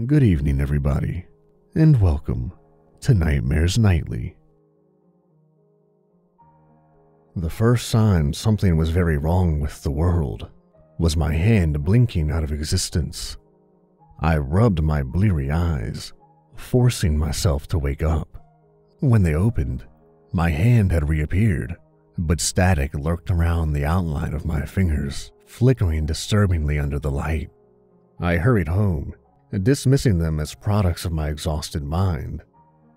Good evening, everybody, and welcome to Nightmares Nightly. The first sign something was very wrong with the world was my hand blinking out of existence. I rubbed my bleary eyes, forcing myself to wake up. When they opened, my hand had reappeared, but static lurked around the outline of my fingers, flickering disturbingly under the light. I hurried home, dismissing them as products of my exhausted mind.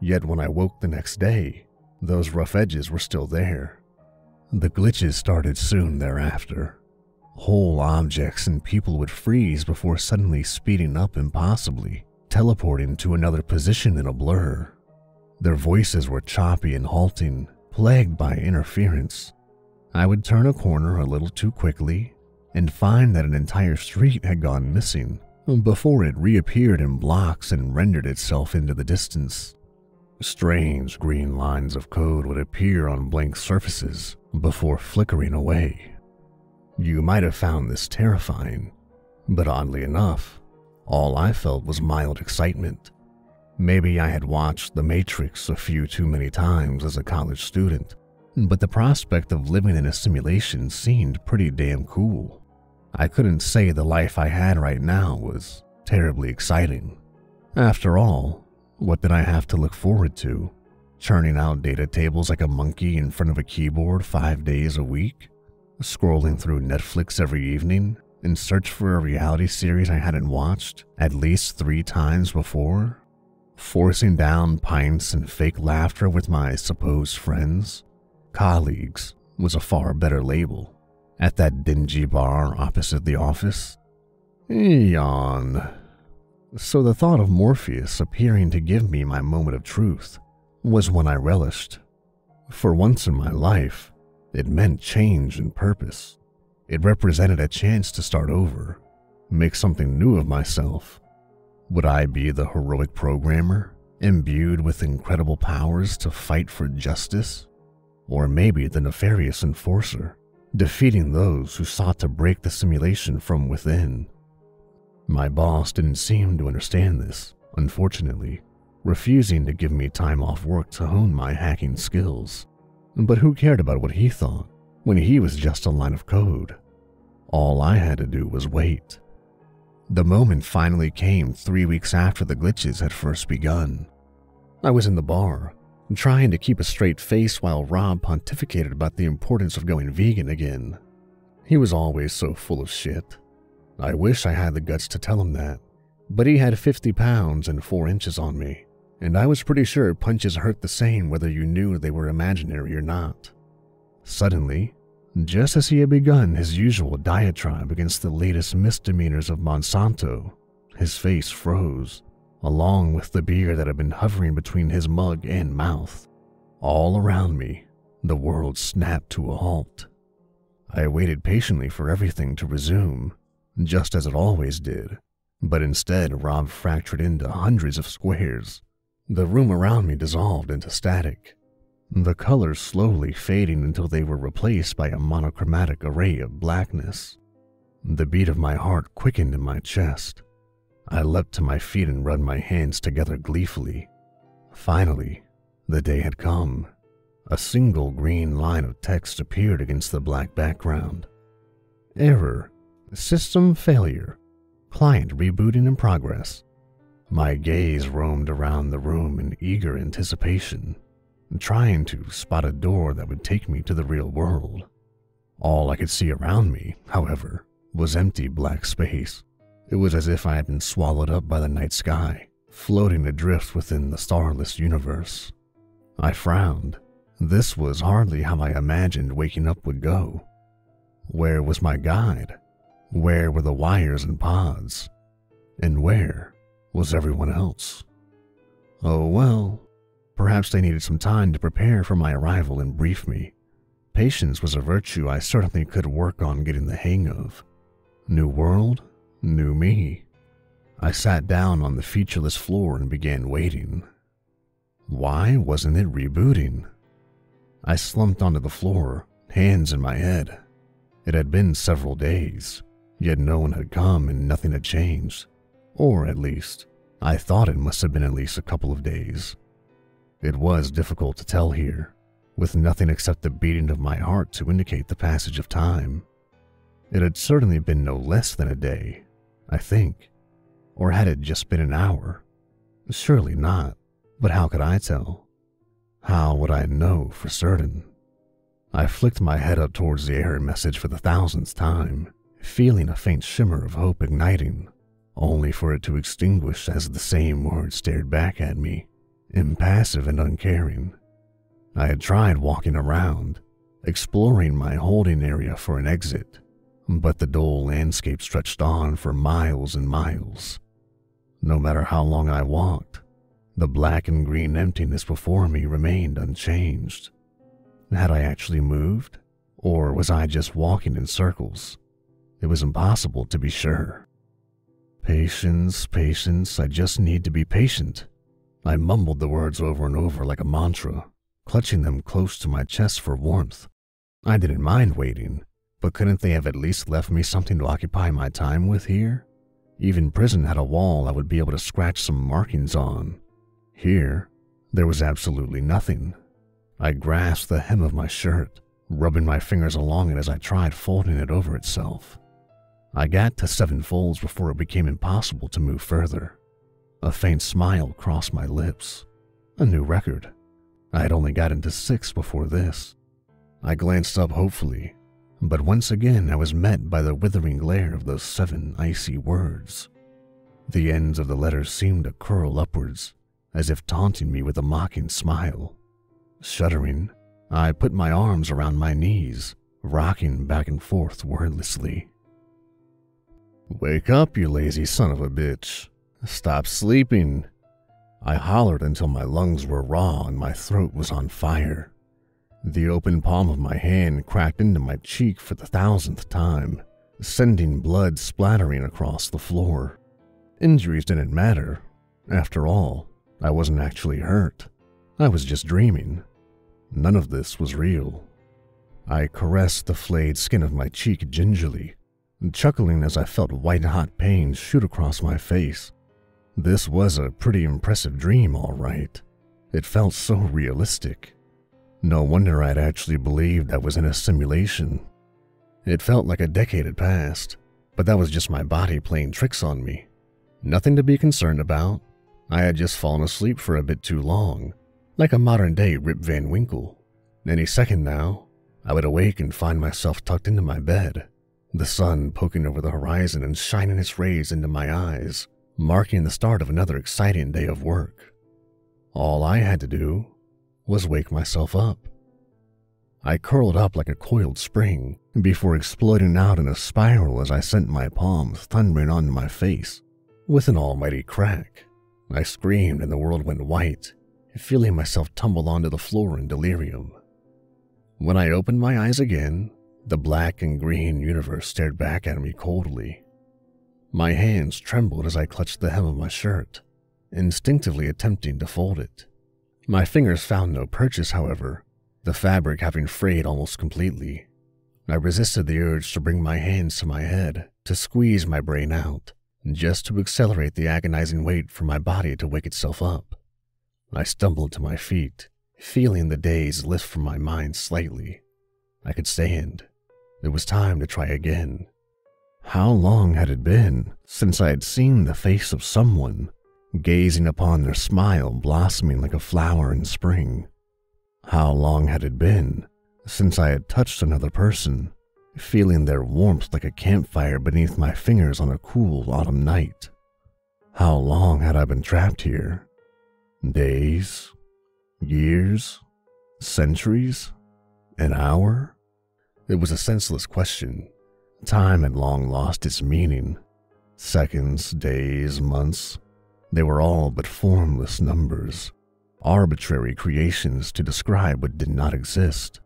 Yet when I woke the next day, those rough edges were still there. The glitches started soon thereafter. Whole objects and people would freeze before suddenly speeding up impossibly, teleporting to another position in a blur. Their voices were choppy and halting, plagued by interference. I would turn a corner a little too quickly and find that an entire street had gone missing before it reappeared in blocks and rendered itself into the distance. Strange green lines of code would appear on blank surfaces before flickering away. You might have found this terrifying, but oddly enough, all I felt was mild excitement. Maybe I had watched The Matrix a few too many times as a college student, but the prospect of living in a simulation seemed pretty damn cool. I couldn't say the life I had right now was terribly exciting. After all, what did I have to look forward to? Churning out data tables like a monkey in front of a keyboard 5 days a week? Scrolling through Netflix every evening in search for a reality series I hadn't watched at least 3 times before? Forcing down pints and fake laughter with my supposed friends? Colleagues was a far better label. At that dingy bar opposite the office? Yawn. So the thought of Morpheus appearing to give me my moment of truth was one I relished. For once in my life, it meant change and purpose. It represented a chance to start over, make something new of myself. Would I be the heroic programmer, imbued with incredible powers to fight for justice? Or maybe the nefarious enforcer, defeating those who sought to break the simulation from within? My boss didn't seem to understand this, unfortunately, refusing to give me time off work to hone my hacking skills. But who cared about what he thought when he was just a line of code? All I had to do was wait. The moment finally came 3 weeks after the glitches had first begun. I was in the bar, trying to keep a straight face while Rob pontificated about the importance of going vegan again. He was always so full of shit. I wish I had the guts to tell him that, but he had 50 pounds and 4 inches on me, and I was pretty sure punches hurt the same whether you knew they were imaginary or not. Suddenly, just as he had begun his usual diatribe against the latest misdemeanors of Monsanto, his face froze, along with the beer that had been hovering between his mug and mouth. All around me, the world snapped to a halt. I waited patiently for everything to resume, just as it always did, but instead Rob fractured into hundreds of squares. The room around me dissolved into static, the colors slowly fading until they were replaced by a monochromatic array of blackness. The beat of my heart quickened in my chest. I leapt to my feet and rubbed my hands together gleefully. Finally, the day had come. A single green line of text appeared against the black background. Error. System failure. Client rebooting in progress. My gaze roamed around the room in eager anticipation, trying to spot a door that would take me to the real world. All I could see around me, however, was empty black space. It was as if I had been swallowed up by the night sky, floating adrift within the starless universe. I frowned. This was hardly how I imagined waking up would go. Where was my guide? Where were the wires and pods? And where was everyone else? Oh well, perhaps they needed some time to prepare for my arrival and brief me. Patience was a virtue I certainly could work on getting the hang of. New world, new me. I sat down on the featureless floor and began waiting. Why wasn't it rebooting? I slumped onto the floor, hands in my head. It had been several days, yet no one had come and nothing had changed. Or at least, I thought it must have been at least a couple of days. It was difficult to tell here, with nothing except the beating of my heart to indicate the passage of time. It had certainly been no less than a day, I think. Or had it just been an hour? Surely not, but how could I tell? How would I know for certain? I flicked my head up towards the error message for the 1000th time, feeling a faint shimmer of hope igniting, only for it to extinguish as the same words stared back at me, impassive and uncaring. I had tried walking around, exploring my holding area for an exit, but the dull landscape stretched on for miles and miles. No matter how long I walked, the black and green emptiness before me remained unchanged. Had I actually moved, or was I just walking in circles? It was impossible to be sure. Patience, patience, I just need to be patient. I mumbled the words over and over like a mantra, clutching them close to my chest for warmth. I didn't mind waiting, but couldn't they have at least left me something to occupy my time with here? Even prison had a wall I would be able to scratch some markings on. Here, there was absolutely nothing. I grasped the hem of my shirt, rubbing my fingers along it as I tried folding it over itself. I got to 7 folds before it became impossible to move further. A faint smile crossed my lips. A new record. I had only gotten to 6 before this. I glanced up hopefully, but once again I was met by the withering glare of those 7 icy words. The ends of the letters seemed to curl upwards, as if taunting me with a mocking smile. Shuddering, I put my arms around my knees, rocking back and forth wordlessly. "Wake up, you lazy son of a bitch. Stop sleeping." I hollered until my lungs were raw and my throat was on fire. The open palm of my hand cracked into my cheek for the 1000th time, sending blood splattering across the floor. Injuries didn't matter. After all, I wasn't actually hurt. I was just dreaming. None of this was real. I caressed the flayed skin of my cheek gingerly, chuckling as I felt white-hot pains shoot across my face. This was a pretty impressive dream, all right. It felt so realistic. No wonder I'd actually believed I was in a simulation. It felt like a decade had passed, but that was just my body playing tricks on me. Nothing to be concerned about. I had just fallen asleep for a bit too long, like a modern-day Rip Van Winkle. Any second now, I would awake and find myself tucked into my bed, the sun poking over the horizon and shining its rays into my eyes, marking the start of another exciting day of work. All I had to do was wake myself up. I curled up like a coiled spring before exploding out in a spiral as I sent my palms thundering onto my face. With an almighty crack, I screamed and the world went white, feeling myself tumble onto the floor in delirium. When I opened my eyes again, the black and green universe stared back at me coldly. My hands trembled as I clutched the hem of my shirt, instinctively attempting to fold it. My fingers found no purchase, however, the fabric having frayed almost completely. I resisted the urge to bring my hands to my head, to squeeze my brain out, just to accelerate the agonizing wait for my body to wake itself up. I stumbled to my feet, feeling the daze lift from my mind slightly. I could stand. It was time to try again. How long had it been since I had seen the face of someone, gazing upon their smile blossoming like a flower in spring? How long had it been since I had touched another person, feeling their warmth like a campfire beneath my fingers on a cool autumn night? How long had I been trapped here? Days? Years? Centuries? An hour? It was a senseless question. Time had long lost its meaning. Seconds, days, months, they were all but formless numbers, arbitrary creations to describe what did not exist.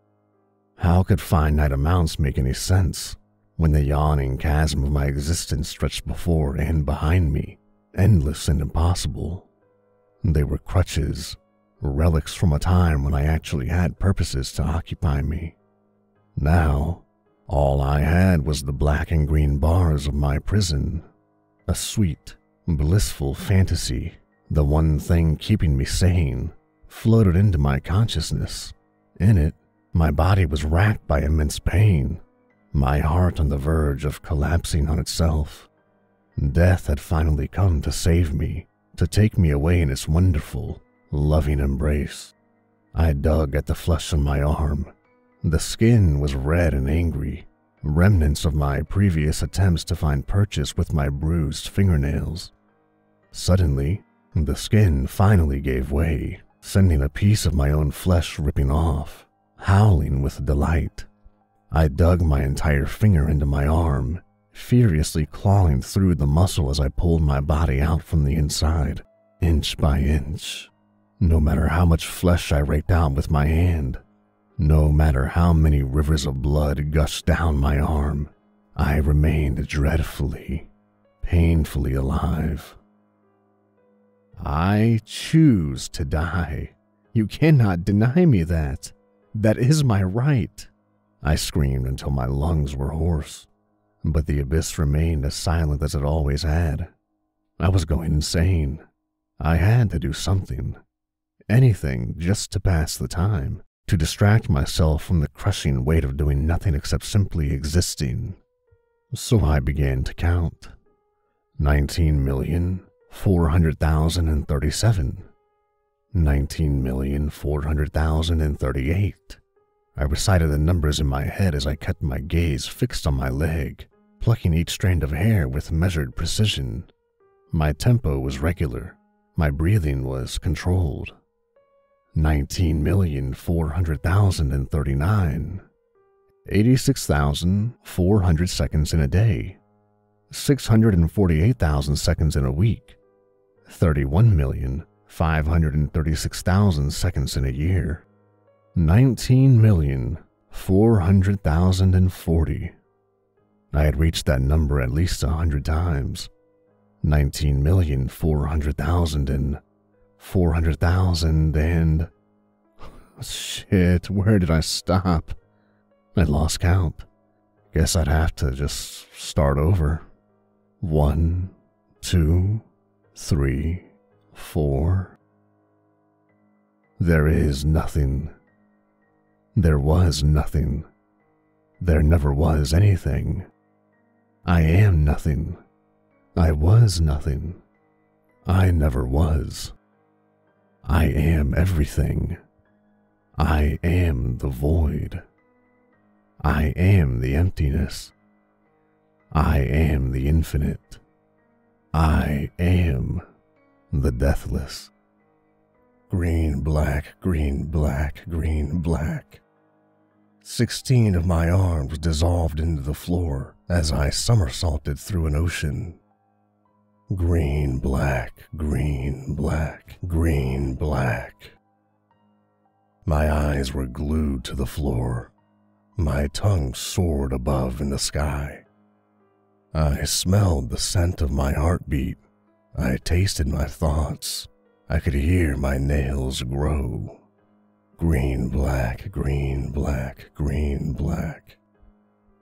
How could finite amounts make any sense when the yawning chasm of my existence stretched before and behind me, endless and impossible? They were crutches, relics from a time when I actually had purposes to occupy me. Now, all I had was the black and green bars of my prison, a sweet, Blissful fantasy, the one thing keeping me sane, floated into my consciousness. In it, my body was racked by immense pain, my heart on the verge of collapsing on itself. Death had finally come to save me, to take me away in its wonderful, loving embrace. I dug at the flesh on my arm. The skin was red and angry, remnants of my previous attempts to find purchase with my bruised fingernails. Suddenly, the skin finally gave way, sending a piece of my own flesh ripping off, howling with delight. I dug my entire finger into my arm, furiously clawing through the muscle as I pulled my body out from the inside, inch by inch. No matter how much flesh I raked out with my hand, no matter how many rivers of blood gushed down my arm, I remained dreadfully, painfully alive. I choose to die. You cannot deny me that. That is my right. I screamed until my lungs were hoarse, but the abyss remained as silent as it always had. I was going insane. I had to do something. Anything just to pass the time, to distract myself from the crushing weight of doing nothing except simply existing. So I began to count. 19,400,037. 19,400,038. I recited the numbers in my head as I kept my gaze fixed on my leg, plucking each strand of hair with measured precision. My tempo was regular. My breathing was controlled. 19,400,039. 86,400 seconds in a day. 648,000 seconds in a week. 31,536,000 seconds in a year. 19,400,040. I had reached that number at least 100 times. 19,400,000 and 400,000 and... Shit, where did I stop? I'd lost count. Guess I'd have to just start over. 1, 2, 3, 4. There is nothing. There was nothing. There never was anything. I am nothing. I was nothing. I never was. I am everything. I am the void. I am the emptiness. I am the infinite. I am the deathless. Green, black, green, black, green, black. 16 of my arms dissolved into the floor as I somersaulted through an ocean. Green, black, green, black, green, black. My eyes were glued to the floor. My tongue soared above in the sky. I smelled the scent of my heartbeat. I tasted my thoughts. I could hear my nails grow. Green, black, green, black, green, black.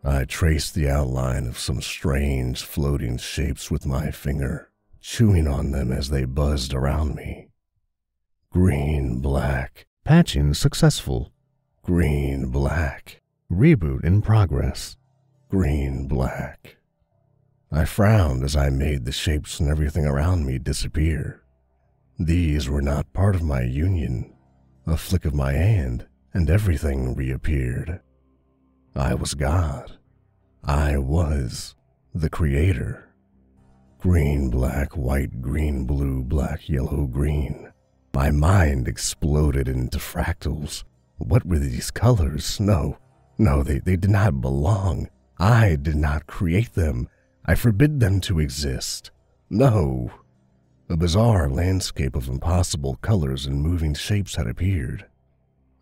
I traced the outline of some strange floating shapes with my finger, chewing on them as they buzzed around me. Green, black. Patching successful. Green, black. Reboot in progress. Green, black. I frowned as I made the shapes and everything around me disappear. These were not part of my union. A flick of my hand, and everything reappeared. I was God. I was the Creator. Green, black, white, green, blue, black, yellow, green. My mind exploded into fractals. What were these colors? No, they did not belong. I did not create them. I forbid them to exist. No. A bizarre landscape of impossible colors and moving shapes had appeared.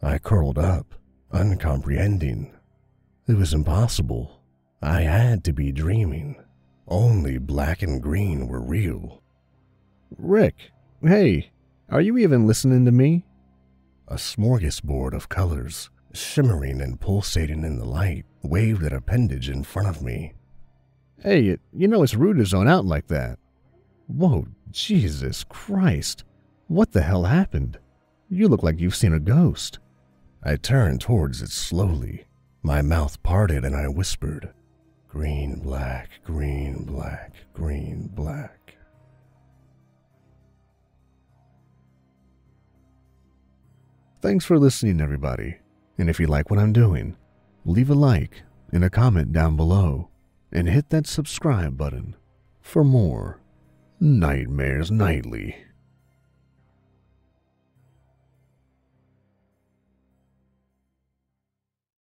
I curled up, uncomprehending. It was impossible. I had to be dreaming. Only black and green were real. Rick, hey, are you even listening to me? A smorgasbord of colors, shimmering and pulsating in the light, waved an appendage in front of me. Hey, you know it's rude to zone out like that. Whoa, Jesus Christ. What the hell happened? You look like you've seen a ghost. I turned towards it slowly. My mouth parted and I whispered, green, black, green, black, green, black. Thanks for listening, everybody. And if you like what I'm doing, leave a like and a comment down below and hit that subscribe button for more Nightmares Nightly.